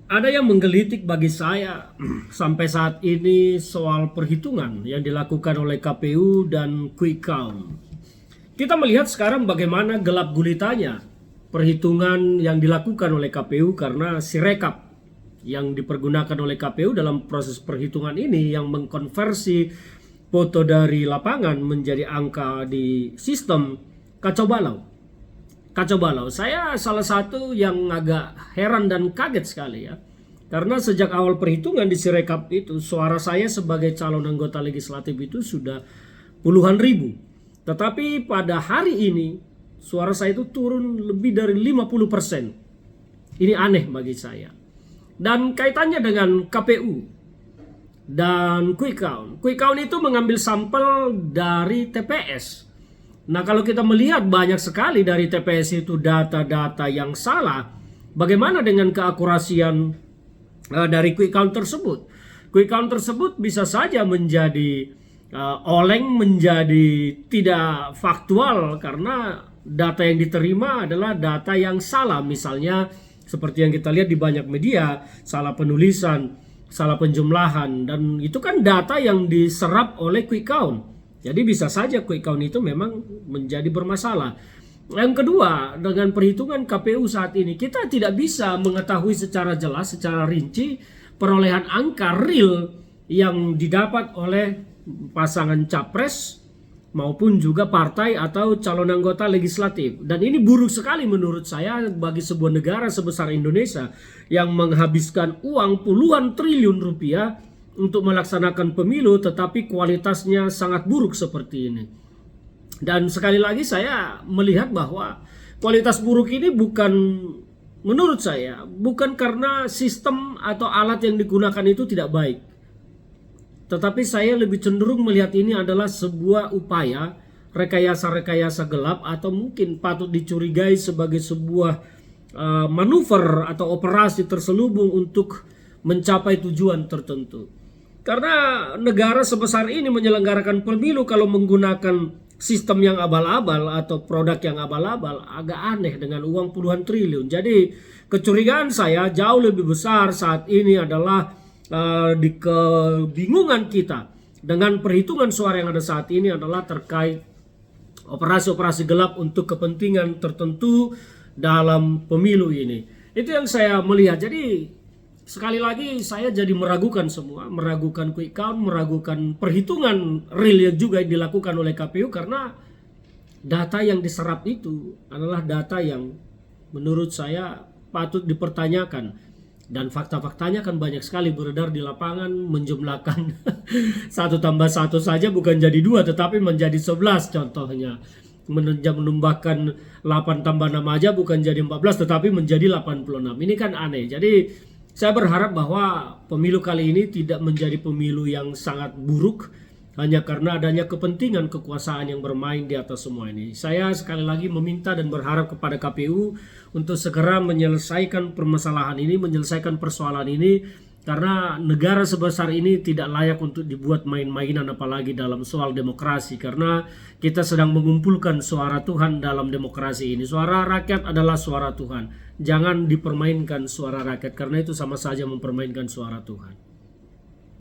Ada yang menggelitik bagi saya sampai saat ini soal perhitungan yang dilakukan oleh KPU dan quick count. Kita melihat sekarang bagaimana gelap gulitanya perhitungan yang dilakukan oleh KPU karena Sirekap yang dipergunakan oleh KPU dalam proses perhitungan ini yang mengkonversi foto dari lapangan menjadi angka di sistem kacau balau. Kacau balau. Saya salah satu yang agak heran dan kaget sekali ya. Karena sejak awal perhitungan di Sirekap itu suara saya sebagai calon anggota legislatif itu sudah puluhan ribu. Tetapi pada hari ini suara saya itu turun lebih dari 50%. Ini aneh bagi saya. Dan kaitannya dengan KPU dan quick count. Quick count itu mengambil sampel dari TPS. Nah, kalau kita melihat banyak sekali dari TPS itu data-data yang salah, bagaimana dengan keakurasian dari quick count tersebut? Quick count tersebut bisa saja menjadi oleng, menjadi tidak faktual karena data yang diterima adalah data yang salah. Misalnya seperti yang kita lihat di banyak media, salah penulisan, salah penjumlahan, dan itu kan data yang diserap oleh quick count. Jadi bisa saja quick count itu memang menjadi bermasalah. Yang kedua, dengan perhitungan KPU saat ini kita tidak bisa mengetahui secara jelas, secara rinci perolehan angka real yang didapat oleh pasangan capres maupun juga partai atau calon anggota legislatif. Dan ini buruk sekali menurut saya bagi sebuah negara sebesar Indonesia yang menghabiskan uang puluhan triliun rupiah untuk melaksanakan pemilu tetapi kualitasnya sangat buruk seperti ini. Dan sekali lagi saya melihat bahwa kualitas buruk ini bukan, menurut saya, bukan karena sistem atau alat yang digunakan itu tidak baik. Tetapi saya lebih cenderung melihat ini adalah sebuah upaya rekayasa-rekayasa gelap atau mungkin patut dicurigai sebagai sebuah manuver atau operasi terselubung untuk mencapai tujuan tertentu. Karena negara sebesar ini menyelenggarakan pemilu kalau menggunakan sistem yang abal-abal atau produk yang abal-abal agak aneh dengan uang puluhan triliun. Jadi kecurigaan saya jauh lebih besar saat ini adalah di kebingungan kita dengan perhitungan suara yang ada saat ini adalah terkait operasi-operasi gelap untuk kepentingan tertentu dalam pemilu ini. Itu yang saya melihat. Jadi sekali lagi saya jadi meragukan semua, meragukan quick count, meragukan perhitungan real yang juga dilakukan oleh KPU karena data yang diserap itu adalah data yang menurut saya patut dipertanyakan. Dan fakta-faktanya kan banyak sekali beredar di lapangan menjumlahkan 1 tambah 1 saja bukan jadi 2 tetapi menjadi 11 contohnya. Menambahkan 8 tambah 6 aja bukan jadi 14 tetapi menjadi 86. Ini kan aneh. Jadi saya berharap bahwa pemilu kali ini tidak menjadi pemilu yang sangat buruk hanya karena adanya kepentingan kekuasaan yang bermain di atas semua ini. Saya sekali lagi meminta dan berharap kepada KPU untuk segera menyelesaikan permasalahan ini, menyelesaikan persoalan ini karena negara sebesar ini tidak layak untuk dibuat main-mainan apalagi dalam soal demokrasi karena kita sedang mengumpulkan suara Tuhan dalam demokrasi ini. Suara rakyat adalah suara Tuhan. Jangan dipermainkan suara rakyat karena itu sama saja mempermainkan suara Tuhan.